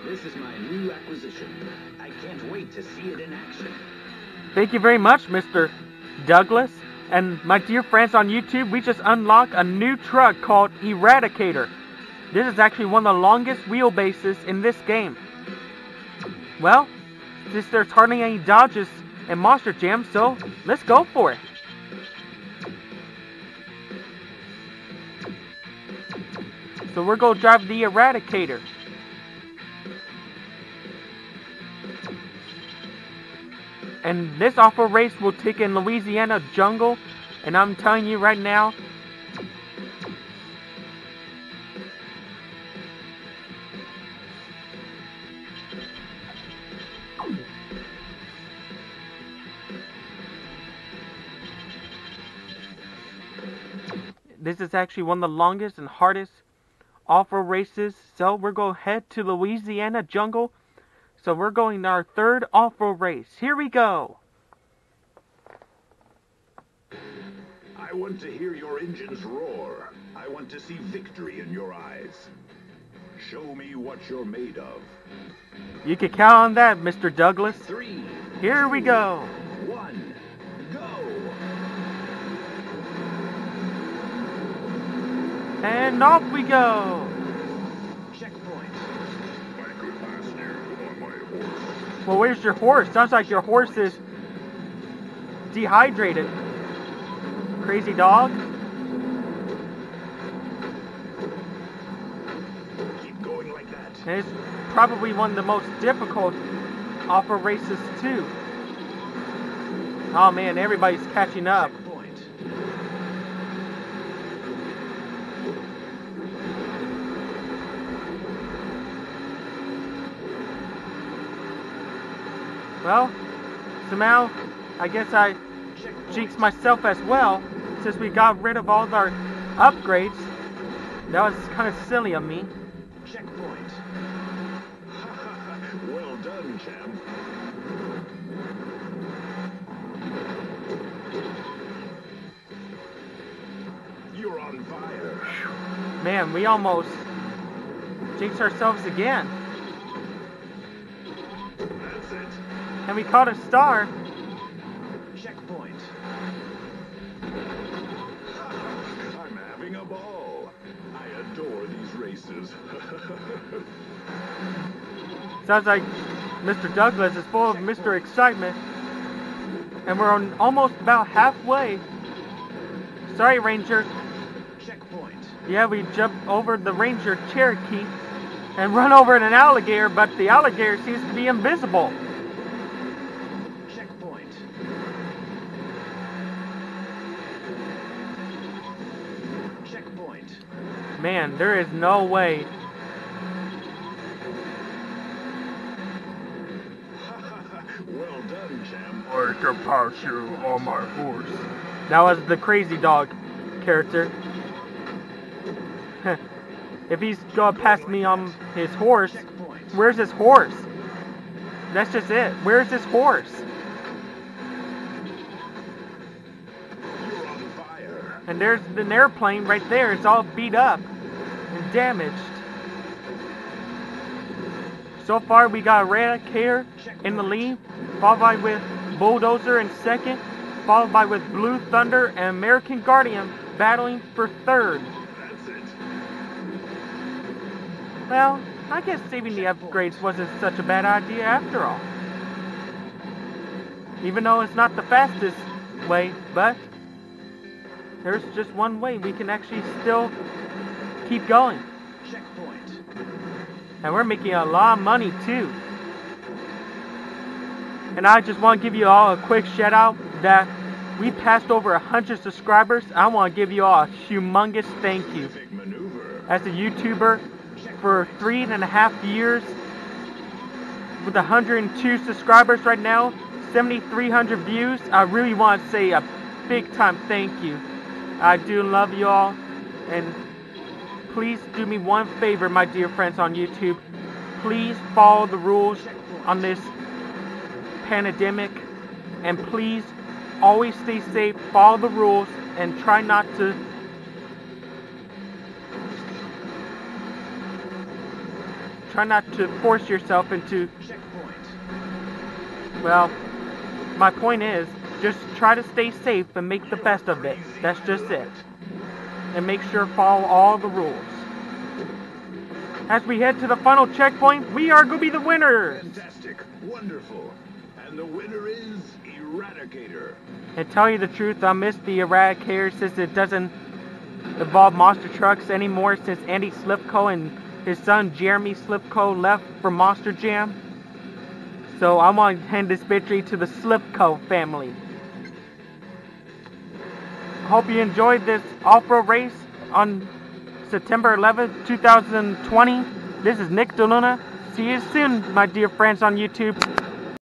This is my new acquisition. I can't wait to see it in action. Thank you very much, Mr. Douglas. And my dear friends on YouTube, we just unlocked a new truck called Eradicator. This is actually one of the longest wheelbases in this game. Well, since there's hardly any dodges and monster jams, so let's go for it. So we're going to drive the Eradicator. And this off-road race will take in Louisiana jungle. And I'm telling you right now, this is actually one of the longest and hardest off-road races. So we're going to head to Louisiana jungle. So we're going to our third off-road race. Here we go. I want to hear your engines roar. I want to see victory in your eyes. Show me what you're made of. You can count on that, Mr. Douglas. 3, Here 2, we go. 1, go! And off we go. Checkpoint. I could pass you on my horse. Well, where's your horse? Sounds like your horse is dehydrated. Crazy dog. Keep going like that. And it's probably one of the most difficult off-road races too. Oh man, everybody's catching up. Checkpoint. Well, somehow, I guess I jinxed myself as well, since we got rid of all of our upgrades. That was kind of silly of me. Checkpoint. Well done, champ. You're on fire. Man, we almost jinxed ourselves again. That's it. And we caught a star. Checkpoint. I'm having a ball. I adore these races. Sounds like Mr. Douglas is full of Mr. Excitement. And we're on almost about halfway. Sorry, Ranger. Checkpoint. Yeah, we jumped over the Ranger Cherokee and run over an alligator, but the alligator seems to be invisible. Checkpoint. Checkpoint. Man, there is no way. Well done, champ. I can pass you on my horse. That was the crazy dog character. If he's gonna pass me on his horse, Checkpoint. where's his horse? That's just it. Where's his horse? You're on fire. And there's an airplane right there. It's all beat up and damaged. So far, we got Eradicator in the lead, followed by with Bulldozer in second, followed by with Blue Thunder and American Guardian battling for third. That's it. Well, I guess saving the upgrades wasn't such a bad idea after all. Even though it's not the fastest way, but there's just one way we can actually still keep going. Checkpoint. And we're making a lot of money too. And I just want to give you all a quick shout out that we passed over 100 subscribers. I want to give you all a humongous thank you. Big maneuver. As a YouTuber for 3.5 years with 102 subscribers right now, 7,300 views, I really want to say a big time thank you. I do love you all, and please do me one favor, my dear friends on YouTube. Please follow the rules on this pandemic, and please always stay safe, follow the rules, and try not to Try not to force yourself into... Checkpoint. Well, my point is, just try to stay safe and make the best of it. That's just it. And make sure to follow all the rules. As we head to the final checkpoint, we are going to be the winners! Fantastic. Wonderful. And the winner is Eradicator. And tell you the truth, I miss the Eradicator since it doesn't involve monster trucks anymore since Andy Slipko and his son Jeremy Slipko left for Monster Jam. So I want to hand this victory to the Slipko family. Hope you enjoyed this off-road race on September 11th, 2020. This is Nick DeLuna. See you soon, my dear friends on YouTube.